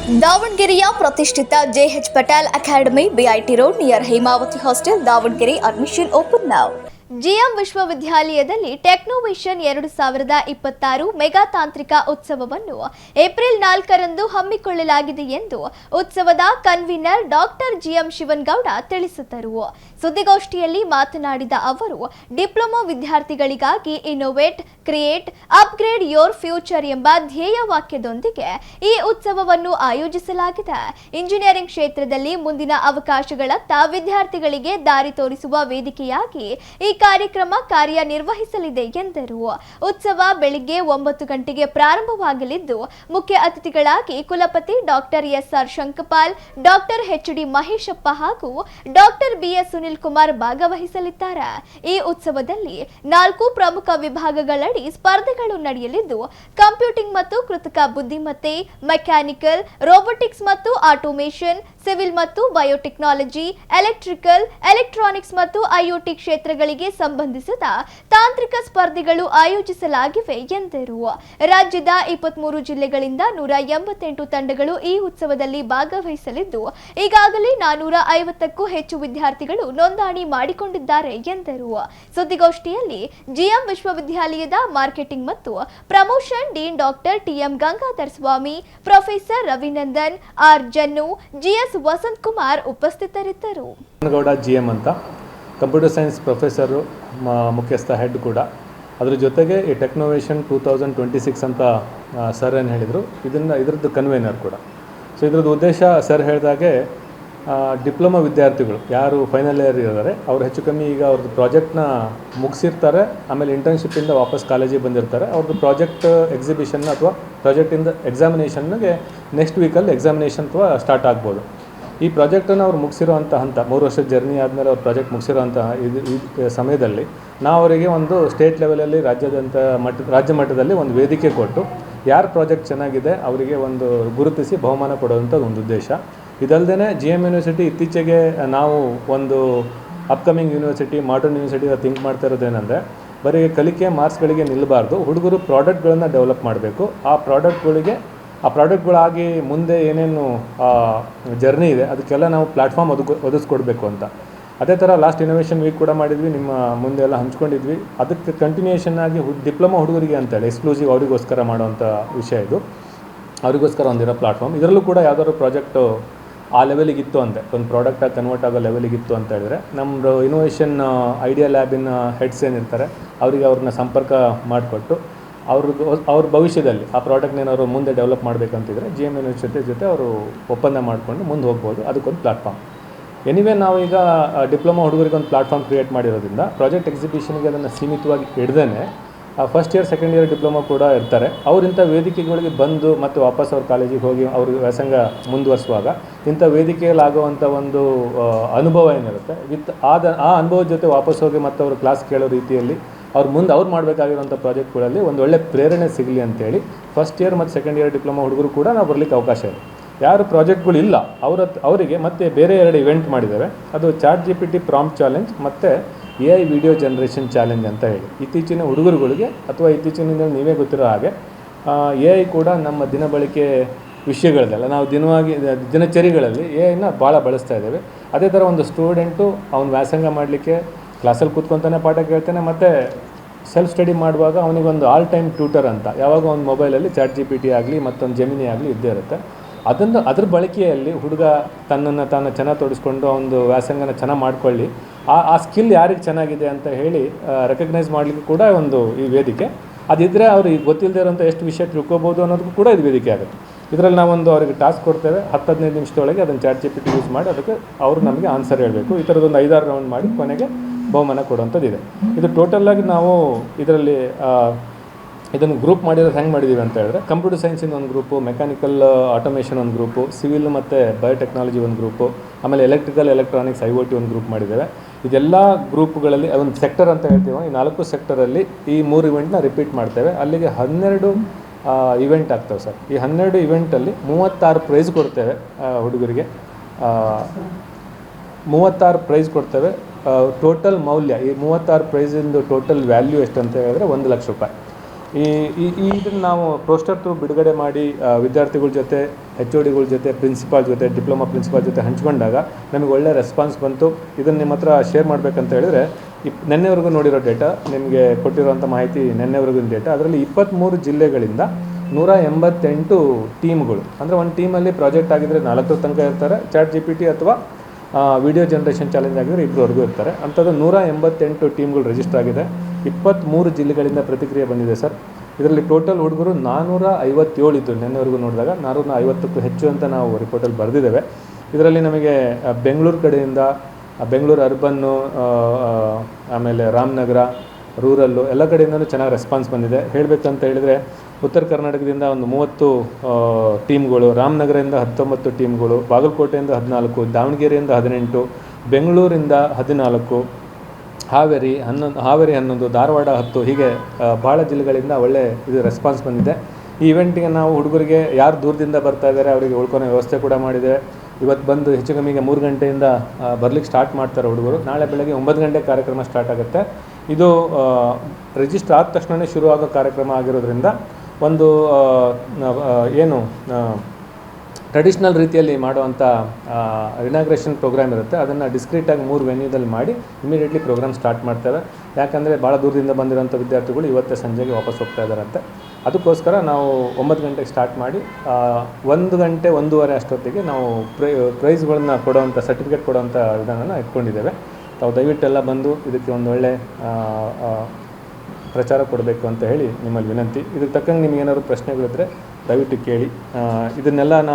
ದಾವಣಗೆರೆಯ ಪ್ರತಿಷ್ಠಿತ JH Patel academy BIT road near Hemavathi hostel Davanagere admission open now. GM ವಿಶ್ವವಿದ್ಯಾಲಯದಲ್ಲಿ Technovation 2026 mega ತಾಂತ್ರಿಕ ಉತ್ಸವವನ್ನು ಏಪ್ರಿಲ್ 4ರಂದು ಹಮ್ಮಿಕೊಳ್ಳಲಾಗಿದೆ ಎಂದು ಉತ್ಸವದ ಕನ್ವೀನರ್ ಡಾಕ್ಟರ್ ಜಿಎಂ ಶಿವನಗೌಡ ತಿಳಿಸಿದರು. ಸುದ್ದಿಗೋಷ್ಠಿಯಲ್ಲಿ ಮಾತನಾಡಿದ ಅವರು, ಡಿಪ್ಲೊಮಾ ವಿದ್ಯಾರ್ಥಿಗಳಿಗಾಗಿ innovate, create, upgrade your future ಎಂಬ ಧ್ಯೇಯ ವಾಕ್ಯದೊಂದಿಗೆ ಈ ಉತ್ಸವವನ್ನು ಆಯೋಜಿಸಲಾಗಿದೆ. ಇಂಜಿನಿಯರಿಂಗ್ ಕ್ಷೇತ್ರದಲ್ಲಿ ಮುಂದಿನ ಅವಕಾಶಗಳತ್ತ ವಿದ್ಯಾರ್ಥಿಗಳಿಗೆ ದಾರಿ ತೋರಿಸುವ ವೇದಿಕೆಯಾಗಿ ಈ ಕಾರ್ಯಕ್ರಮ ಕಾರ್ಯನಿರ್ವಹಿಸಲಿದೆ ಎಂದರು. ಉತ್ಸವ ಬೆಳಿಗ್ಗೆ 9 ಗಂಟೆಗೆ ಪ್ರಾರಂಭವಾಗಲಿದ್ದು, ಮುಖ್ಯ ಅತಿಥಿಗಳಾಗಿ ಕುಲಪತಿ doctor S R Shankapal, doctor H D Maheshappa ಹಾಗೂ ಡಾಕ್ಟರ್ ಬಿಎಸ್ ಸುನಿಲ್ ಕುಮಾರ್ ಭಾಗವಹಿಸಲಿದ್ದಾರೆ. ಈ ಉತ್ಸವದಲ್ಲಿ 4 ಪ್ರಮುಖ ವಿಭಾಗಗಳಡಿ ಸ್ಪರ್ಧೆಗಳು ನಡೆಯಲಿದ್ದು, ಕಂಪ್ಯೂಟಿಂಗ್ ಮತ್ತು ಕೃತಕ ಬುದ್ಧಿಮತ್ತೆ, ಮೆಕ್ಯಾನಿಕಲ್, ರೋಬೋಟಿಕ್ಸ್ ಮತ್ತು ಆಟೋಮೇಷನ್, ಸಿವಿಲ್ ಮತ್ತು ಬಯೋಟೆಕ್ನಾಲಜಿ, ಎಲೆಕ್ಟ್ರಿಕಲ್, ಎಲೆಕ್ಟ್ರಾನಿಕ್ಸ್ ಮತ್ತು ಐಒಟಿ ಕ್ಷೇತ್ರಗಳಿಗೆ ಸಂಬಂಧಿಸಿದ ತಾಂತ್ರಿಕ ಸ್ಪರ್ಧೆಗಳು ಆಯೋಜಿಸಲಾಗಿವೆ ಎಂದರು. ರಾಜ್ಯದ 23 ಜಿಲ್ಲೆಗಳಿಂದ 188 ತಂಡಗಳು ಈ ಉತ್ಸವದಲ್ಲಿ ಭಾಗವಹಿಸಲಿದ್ದು, ಈಗಾಗಲೇ 450ಕ್ಕೂ ಹೆಚ್ಚು ವಿದ್ಯಾರ್ಥಿಗಳು ನೋಂದಣಿ ಮಾಡಿಕೊಂಡಿದ್ದಾರೆ ಎಂದರು. ಸುದ್ದಿಗೋಷ್ಠಿಯಲ್ಲಿ ಜಿಎಂ ವಿಶ್ವವಿದ್ಯಾಲಯದ ಮಾರ್ಕೆಟಿಂಗ್ ಮತ್ತು promotion dean doctor T M Gangadhar Swamy, professor Ravinandan, R Jannu, G S Vasanth Kumar ಉಪಸ್ಥಿತರಿದ್ದರು. ಜಿಎಂ ಅಂತ ಕಂಪ್ಯೂಟರ್ ಸೈನ್ಸ್ ಪ್ರೊಫೆಸರು, ಮುಖ್ಯಸ್ಥ ಹೆಡ್ ಕೂಡ. ಅದ್ರ ಜೊತೆಗೆ ಈ ಟೆಕ್ನೋವೇಷನ್ 2026 ಅಂತ ಸರ್ ಏನು ಹೇಳಿದರು, ಇದರದ್ದು ಕನ್ವೇನರ್ ಕೂಡ. ಸೊ ಇದ್ರದ್ದು ಉದ್ದೇಶ ಸರ್ ಹೇಳಿದಾಗೆ ಡಿಪ್ಲೊಮಾ ವಿದ್ಯಾರ್ಥಿಗಳು ಯಾರು ಫೈನಲ್ ಇಯರ್ ಇದ್ದಾರೆ ಅವ್ರು ಹೆಚ್ಚು ಕಮ್ಮಿ ಈಗ ಅವ್ರದ್ದು ಪ್ರಾಜೆಕ್ಟ್ನ ಮುಗಿಸಿರ್ತಾರೆ, ಆಮೇಲೆ ಇಂಟರ್ನ್ಶಿಪ್ಪಿಂದ ವಾಪಸ್ ಕಾಲೇಜಿಗೆ ಬಂದಿರ್ತಾರೆ. ಅವ್ರದ್ದು ಪ್ರಾಜೆಕ್ಟ್ ಎಕ್ಸಿಬಿಷನ್ ಅಥವಾ ಪ್ರಾಜೆಕ್ಟಿಂದ ಎಕ್ಸಾಮಿನೇಷನ್ಗೆ ನೆಕ್ಸ್ಟ್ ವೀಕಲ್ಲಿ ಎಕ್ಸಾಮಿನೇಷನ್ ಅಥವಾ ಸ್ಟಾರ್ಟ್ ಆಗ್ಬೋದು. ಈ ಪ್ರಾಜೆಕ್ಟನ್ನು ಅವ್ರು ಮುಗಿಸಿರೋಂಥ ಹಂತ 3 ವರ್ಷದ ಜರ್ನಿ ಆದಮೇಲೆ ಅವ್ರು ಪ್ರಾಜೆಕ್ಟ್ ಮುಗಿಸಿರೋಂಥ ಈ ಸಮಯದಲ್ಲಿ ನಾವು ಅವರಿಗೆ ಒಂದು ಸ್ಟೇಟ್ ಲೆವೆಲಲ್ಲಿ ರಾಜ್ಯ ಮಟ್ಟದಲ್ಲಿ ಒಂದು ವೇದಿಕೆ ಕೊಟ್ಟು ಯಾರು ಪ್ರಾಜೆಕ್ಟ್ ಚೆನ್ನಾಗಿದೆ ಅವರಿಗೆ ಒಂದು ಗುರುತಿಸಿ ಬಹುಮಾನ ಕೊಡುವಂಥ ಒಂದು ಉದ್ದೇಶ. ಇದಲ್ಲದೆ ಜಿಎಂ ಯೂನಿವರ್ಸಿಟಿ ಇತ್ತೀಚೆಗೆ ನಾವು ಒಂದು upcoming university, modern university think ಮಾಡ್ತಾ ಇರೋದೇನೆಂದರೆ, ಬರೀ ಕಲಿಕೆ ಮಾರ್ಕ್ಸ್ಗಳಿಗೆ ನಿಲ್ಲಬಾರ್ದು, ಹುಡುಗರು ಪ್ರಾಡಕ್ಟ್ಗಳನ್ನು ಡೆವಲಪ್ ಮಾಡಬೇಕು. ಆ ಪ್ರಾಡಕ್ಟ್ಗಳಾಗಿ ಮುಂದೆ ಏನೇನು ಜರ್ನಿ ಇದೆ ಅದಕ್ಕೆಲ್ಲ ನಾವು ಪ್ಲ್ಯಾಟ್ಫಾರ್ಮ್ ಒದಗಿಸ್ಕೊಡ್ಬೇಕು ಅಂತ. ಅದೇ ಥರ ಲಾಸ್ಟ್ ಇನೋವೇಷನ್ ವೀಕ್ ಕೂಡ ಮಾಡಿದ್ವಿ, ನಿಮ್ಮ ಮುಂದೆ ಎಲ್ಲ ಹಂಚ್ಕೊಂಡಿದ್ವಿ. ಅದಕ್ಕೆ ಕಂಟಿನ್ಯೂಯೇಷನ್ ಆಗಿ ಡಿಪ್ಲೊಮಾ ಹುಡುಗರಿಗೆ ಅಂತೇಳಿ ಎಕ್ಸ್ಕ್ಲೂಸಿವ್ ಅವರಿಗೋಸ್ಕರ ಮಾಡೋವಂಥ ವಿಷಯ ಇದು, ಅವರಿಗೋಸ್ಕರ ಒಂದಿರೋ ಪ್ಲಾಟ್ಫಾರ್ಮ್. ಇದರಲ್ಲೂ ಕೂಡ ಯಾವುದಾದ್ರು ಪ್ರಾಜೆಕ್ಟು ಆ ಲೆವೆಲಿಗಿತ್ತು ಅಂತೆ, ಒಂದು ಪ್ರಾಡಕ್ಟಾಗಿ ಕನ್ವರ್ಟ್ ಆಗೋ ಲೆವೆಲಿಗಿತ್ತು ಅಂತ ಹೇಳಿದ್ರೆ, ನಮ್ಮದು ಇನೋವೇಷನ್ ಐಡಿಯಾ ಲ್ಯಾಬಿನ ಹೆಡ್ಸ್ ಏನಿರ್ತಾರೆ ಅವ್ರನ್ನ ಸಂಪರ್ಕ ಮಾಡಿಕೊಟ್ಟು ಅವ್ರ ಭವಿಷ್ಯದಲ್ಲಿ ಆ ಪ್ರಾಡಕ್ಟ್ನೇನಾದ್ರು ಮುಂದೆ ಡೆವಲಪ್ ಮಾಡಬೇಕಂತಿದ್ರೆ ಜಿಎಂ ಯೂನಿವರ್ಸಿಟಿ ಜೊತೆ ಅವರು ಒಪ್ಪಂದ ಮಾಡಿಕೊಂಡು ಮುಂದೆ ಹೋಗ್ಬೋದು. ಅದಕ್ಕೊಂದು ಪ್ಲಾಟ್ಫಾರ್ಮ್. ಎನಿವೇ ನಾವೀಗ ಡಿಪ್ಲೊಮಾ ಹುಡುಗರಿಗೆ ಒಂದು ಪ್ಲಾಟ್ಫಾರ್ಮ್ ಕ್ರಿಯೇಟ್ ಮಾಡಿರೋದ್ರಿಂದ ಪ್ರಾಜೆಕ್ಟ್ ಎಕ್ಸಿಬಿಷನ್ಗೆ ಅದನ್ನು ಸೀಮಿತವಾಗಿ ಹಿಡ್ದೇ first year second year diploma ಕೂಡ ಇರ್ತಾರೆ. ಅವರಿಂಥ ವೇದಿಕೆಗಳಿಗೆ ಬಂದು ಮತ್ತು ವಾಪಸ್ ಅವ್ರ ಕಾಲೇಜಿಗೆ ಹೋಗಿ ಅವ್ರ ವ್ಯಾಸಂಗ ಮುಂದುವರಿಸುವಾಗ ಇಂಥ ವೇದಿಕೆಯಲ್ಲಾಗುವಂಥ ಒಂದು ಅನುಭವ ಏನಿರುತ್ತೆ, ಆ ಅನುಭವದ ಜೊತೆ ವಾಪಸ್ ಹೋಗಿ ಮತ್ತು ಅವರು ಕ್ಲಾಸ್ ಕೇಳೋ ರೀತಿಯಲ್ಲಿ ಅವ್ರು ಮಾಡಬೇಕಾಗಿರುವಂಥ ಪ್ರಾಜೆಕ್ಟ್ಗಳಲ್ಲಿ ಒಂದು ಒಳ್ಳೆ ಪ್ರೇರಣೆ ಸಿಗಲಿ ಅಂತೇಳಿ ಫಸ್ಟ್ ಇಯರ್ ಮತ್ತು ಸೆಕೆಂಡ್ ಇಯರ್ ಡಿಪ್ಲೊಮಾ ಹುಡುಗರು ಕೂಡ ನಾವು ಬರಲಿಕ್ಕೆ ಅವಕಾಶ ಇದೆ. ಯಾರು ಪ್ರಾಜೆಕ್ಟ್ಗಳಿಲ್ಲ ಅವರಿಗೆ ಮತ್ತೆ ಬೇರೆ 2 ಇವೆಂಟ್ ಮಾಡಿದ್ದೇವೆ. ಅದು ChatGPT ಪ್ರಾಂಪ್ಟ್ ಚಾಲೆಂಜ್ ಮತ್ತು AI ವಿಡಿಯೋ ಜನ್ರೇಷನ್ ಚಾಲೆಂಜ್ ಅಂತ ಹೇಳಿ. ಇತ್ತೀಚಿನ ಹುಡುಗರುಗಳಿಗೆ ಅಥವಾ ಇತ್ತೀಚಿನ ನೀವೇ ಗೊತ್ತಿರೋ ಹಾಗೆ AI ಕೂಡ ನಮ್ಮ ದಿನಬಳಕೆ ವಿಷಯಗಳದೆಲ್ಲ ನಾವು ದಿನಚರಿಗಳಲ್ಲಿ AIನ ಭಾಳ ಬಳಸ್ತಾ ಇದ್ದೇವೆ. ಅದೇ ಥರ ಒಂದು ಸ್ಟೂಡೆಂಟು ಅವ್ನು ವ್ಯಾಸಂಗ ಮಾಡಲಿಕ್ಕೆ ಕ್ಲಾಸಲ್ಲಿ ಕೂತ್ಕೊತಾನೆ ಪಾಠ ಕೇಳ್ತಾನೆ, ಮತ್ತು ಸೆಲ್ಫ್ ಸ್ಟಡಿ ಮಾಡುವಾಗ ಅವನಿಗೊಂದು ಆಲ್ ಟೈಮ್ ಟ್ಯೂಟರ್ ಅಂತ ಯಾವಾಗ ಒಂದು ಮೊಬೈಲಲ್ಲಿ ChatGPT ಆಗಲಿ ಮತ್ತೊಂದು ಜೆಮಿನಿ ಆಗಲಿ ಇದ್ದೇ ಇರುತ್ತೆ. ಅದ್ರ ಬಳಕೆಯಲ್ಲಿ ಹುಡುಗ ತನ್ನನ್ನು ತಾನು ಚೆನ್ನಾಗಿ ತೊಡಗಿಸ್ಕೊಂಡು ಒಂದು ವ್ಯಾಸಂಗನ ಚೆನ್ನಾಗಿ ಮಾಡ್ಕೊಳ್ಳಿ, ಆ ಸ್ಕಿಲ್ ಯಾರಿಗೆ ಚೆನ್ನಾಗಿದೆ ಅಂತ ಹೇಳಿ ರೆಕಗ್ನೈಸ್ ಮಾಡಲಿಕ್ಕೆ ಕೂಡ ಒಂದು ಈ ವೇದಿಕೆ. ಅದಿದ್ದರೆ ಅವ್ರಿಗೆ ಗೊತ್ತಿಲ್ಲದೆ ಇರೋಂಥ ಎಷ್ಟು ವಿಷಯ ತಿಳ್ಕೊಬೋದು ಅನ್ನೋದಕ್ಕೂ ಕೂಡ ಇದು ವೇದಿಕೆ ಆಗುತ್ತೆ. ಇದರಲ್ಲಿ ನಾವೊಂದು ಅವರಿಗೆ ಟಾಸ್ಕ್ ಕೊಡ್ತೇವೆ, 10-15 ನಿಮಿಷದೊಳಗೆ ಅದನ್ನು ChatGPT ಯೂಸ್ ಮಾಡಿ ಅದಕ್ಕೆ ಅವರು ನಮಗೆ ಆನ್ಸರ್ ಹೇಳಬೇಕು. ಈ ಥರದೊಂದು 5-6 ರೌಂಡ್ ಮಾಡಿ ಕೊನೆಗೆ ಬಹುಮಾನ ಕೊಡುವಂಥದ್ದು ಇದೆ. ಇದು ಟೋಟಲಾಗಿ ನಾವು ಇದನ್ನು ಗ್ರೂಪ್ ಮಾಡಿರೋದು ಹೆಂಗೆ ಮಾಡಿದ್ದೀವಿ ಅಂತ ಹೇಳಿದ್ರೆ, ಕಂಪ್ಯೂಟರ್ ಸೈನ್ಸಿಂದ ಒಂದು ಗ್ರೂಪು, ಮೆಕ್ಯಾನಿಕಲ್ ಆಟೋಮೇಷನ್ ಒಂದು ಗ್ರೂಪು, ಸಿವಿಲ್ ಮತ್ತು ಬಯೋಟೆಕ್ನಾಲಜಿ ಒಂದು ಗ್ರೂಪು, ಆಮೇಲೆ ಎಲೆಕ್ಟ್ರಿಕಲ್, ಎಲೆಕ್ಟ್ರಾನಿಕ್ಸ್, IoT ಒಂದು ಗ್ರೂಪ್ ಮಾಡಿದ್ದೇವೆ. ಇದೆಲ್ಲ ಗ್ರೂಪ್ಗಳಲ್ಲಿ ಒಂದು ಸೆಕ್ಟರ್ ಅಂತ ಹೇಳ್ತೀವಿ. ಈ 4 ಸೆಕ್ಟರಲ್ಲಿ ಈ 3 ಇವೆಂಟ್ನ ರಿಪೀಟ್ ಮಾಡ್ತೇವೆ. ಅಲ್ಲಿಗೆ 12 ಇವೆಂಟ್ ಆಗ್ತವೆ ಸರ್. ಈ 12 ಇವೆಂಟಲ್ಲಿ 36 ಪ್ರೈಸ್ ಕೊಡ್ತೇವೆ ಹುಡುಗರಿಗೆ. 36 ಪ್ರೈಸ್ ಕೊಡ್ತೇವೆ. ಟೋಟಲ್ ಮೌಲ್ಯ ಈ 36 ಪ್ರೈಸಿಂದು ಟೋಟಲ್ ವ್ಯಾಲ್ಯೂ ಎಷ್ಟು ಅಂತ ಹೇಳಿದ್ರೆ 1 ಲಕ್ಷ ರೂಪಾಯಿ. ಇದನ್ನು ನಾವು ಪೋಸ್ಟರ್ ಥ್ರೂ ಬಿಡುಗಡೆ ಮಾಡಿ ವಿದ್ಯಾರ್ಥಿಗಳ ಜೊತೆ HODಗಳ ಜೊತೆ ಪ್ರಿನ್ಸಿಪಾಲ್ ಜೊತೆ ಡಿಪ್ಲೊಮಾ ಪ್ರಿನ್ಸಿಪಾಲ್ ಜೊತೆ ಹಂಚ್ಕೊಂಡಾಗ ನಮಗೆ ಒಳ್ಳೆ ರೆಸ್ಪಾನ್ಸ್ ಬಂತು. ಇದನ್ನು ನಿಮ್ಮ ಹತ್ರ ಶೇರ್ ಮಾಡಬೇಕಂತ ಹೇಳಿದರೆ ನೆನ್ನೆವರೆಗೂ ನೋಡಿರೋ ಡೇಟಾ, ನಿಮಗೆ ಕೊಟ್ಟಿರೋಂಥ ಮಾಹಿತಿ ನೆನ್ನೆವರೆಗಿನ ಡೇಟಾ. ಅದರಲ್ಲಿ 23 ಜಿಲ್ಲೆಗಳಿಂದ 188 ಟೀಮ್ಗಳು, ಅಂದರೆ ಒಂದು ಟೀಮಲ್ಲಿ ಪ್ರಾಜೆಕ್ಟ್ ಆಗಿದ್ದರೆ 4 ತನಕ ಇರ್ತಾರೆ. ChatGPT ಅಥವಾ ವಿಡಿಯೋ ಜನ್ರೇಷನ್ ಚಾಲೆಂಜ್ ಆಗಿದ್ರೆ 2ವರೆಗೂ ಇರ್ತಾರೆ. ಅಂಥದ್ದು 188 ಟೀಮ್ಗಳು ರಿಜಿಸ್ಟರ್ ಆಗಿದೆ. 23 ಜಿಲ್ಲೆಗಳಿಂದ ಪ್ರತಿಕ್ರಿಯೆ ಬಂದಿದೆ ಸರ್. ಇದರಲ್ಲಿ ಟೋಟಲ್ ಹುಡುಗರು 457 ಇದ್ದು ನೆನ್ನೆವರೆಗೂ ನೋಡಿದಾಗ 450ಕ್ಕೂ ಹೆಚ್ಚು ಅಂತ ನಾವು ರಿಪೋರ್ಟಲ್ಲಿ ಬರೆದಿದ್ದೇವೆ. ಇದರಲ್ಲಿ ನಮಗೆ ಬೆಂಗಳೂರು ಕಡೆಯಿಂದ, ಬೆಂಗಳೂರು ಅರ್ಬನ್ನು, ಆಮೇಲೆ ರಾಮನಗರ, ರೂರಲ್ಲು ಎಲ್ಲ ಕಡೆಯಿಂದಲೂ ಚೆನ್ನಾಗಿ ರೆಸ್ಪಾನ್ಸ್ ಬಂದಿದೆ. ಹೇಳಬೇಕಂತ ಹೇಳಿದರೆ ಉತ್ತರ ಕರ್ನಾಟಕದಿಂದ ಒಂದು 30 ಟೀಮ್ಗಳು, ರಾಮನಗರದಿಂದ 19 ಟೀಮ್ಗಳು, ಬಾಗಲಕೋಟೆಯಿಂದ 14, ದಾವಣಗೆರೆಯಿಂದ 18, ಬೆಂಗಳೂರಿಂದ 14, ಹಾವೇರಿ 11, ಧಾರವಾಡ 10, ಹೀಗೆ ಭಾಳ ಜಿಲ್ಲೆಗಳಿಂದ ಒಳ್ಳೆ ಇದು ರೆಸ್ಪಾನ್ಸ್ ಬಂದಿದೆ. ಈ ಇವೆಂಟಿಗೆ ನಾವು ಹುಡುಗರಿಗೆ ಯಾರು ದೂರದಿಂದ ಬರ್ತಾ ಇದ್ದಾರೆ ಅವರಿಗೆ ಉಳ್ಕೊಳೋ ವ್ಯವಸ್ಥೆ ಕೂಡ ಮಾಡಿದ್ದೇವೆ. ಇವತ್ತು ಬಂದು ಹೆಚ್ಚು ಕಮ್ಮಿಗೆ 3 ಗಂಟೆಯಿಂದ ಬರಲಿಕ್ಕೆ ಸ್ಟಾರ್ಟ್ ಮಾಡ್ತಾರೆ ಹುಡುಗರು. ನಾಳೆ ಬೆಳಗ್ಗೆ 9 ಗಂಟೆ ಕಾರ್ಯಕ್ರಮ ಸ್ಟಾರ್ಟ್ ಆಗುತ್ತೆ. ಇದು ರಿಜಿಸ್ಟರ್ ಆದ ತಕ್ಷಣವೇ ಶುರು ಆಗೋ ಕಾರ್ಯಕ್ರಮ ಆಗಿರೋದ್ರಿಂದ ಒಂದು ಏನು ಟ್ರೆಡಿಷ್ನಲ್ ರೀತಿಯಲ್ಲಿ ಮಾಡುವಂಥ ಇನಾಗ್ರೇಷನ್ ಪ್ರೋಗ್ರಾಮ್ ಇರುತ್ತೆ. ಅದನ್ನು ಡಿಸ್ಕ್ರೀಟಾಗಿ 3 ವೆನ್ಯೂದಲ್ಲಿ ಮಾಡಿ ಇಮಿಡಿಯೇಟ್ಲಿ ಪ್ರೋಗ್ರಾಮ್ ಸ್ಟಾರ್ಟ್ ಮಾಡ್ತೇವೆ. ಯಾಕಂದರೆ ಭಾಳ ದೂರದಿಂದ ಬಂದಿರೋಂಥ ವಿದ್ಯಾರ್ಥಿಗಳು ಇವತ್ತೇ ಸಂಜೆಗೆ ವಾಪಸ್ ಹೋಗ್ತಾ ಇದ್ದಾರಂತೆ. ಅದಕ್ಕೋಸ್ಕರ ನಾವು 9 ಗಂಟೆಗೆ ಸ್ಟಾರ್ಟ್ ಮಾಡಿ 1 ಗಂಟೆ 1:15 ಅಷ್ಟೊತ್ತಿಗೆ ನಾವು ಪ್ರೈಸ್ಗಳನ್ನ ಕೊಡೋವಂಥ, ಸರ್ಟಿಫಿಕೇಟ್ ಕೊಡೋವಂಥ ವಿಧಾನನ ಇಟ್ಕೊಂಡಿದ್ದೇವೆ. ತಾವು ದಯವಿಟ್ಟೆಲ್ಲ ಬಂದು ಇದಕ್ಕೆ ಒಂದು ಒಳ್ಳೆ ಪ್ರಚಾರ ಕೊಡಬೇಕು ಅಂತ ಹೇಳಿ ನಿಮ್ಮಲ್ಲಿ ವಿನಂತಿ. ಇದಕ್ಕೆ ತಕ್ಕಂಗೆ ನಿಮಗೇನಾದ್ರು ಪ್ರಶ್ನೆಗಳಿದ್ದರೆ ದಯವಿಟ್ಟು ಕೇಳಿ. ಇದನ್ನೆಲ್ಲ ನಾವು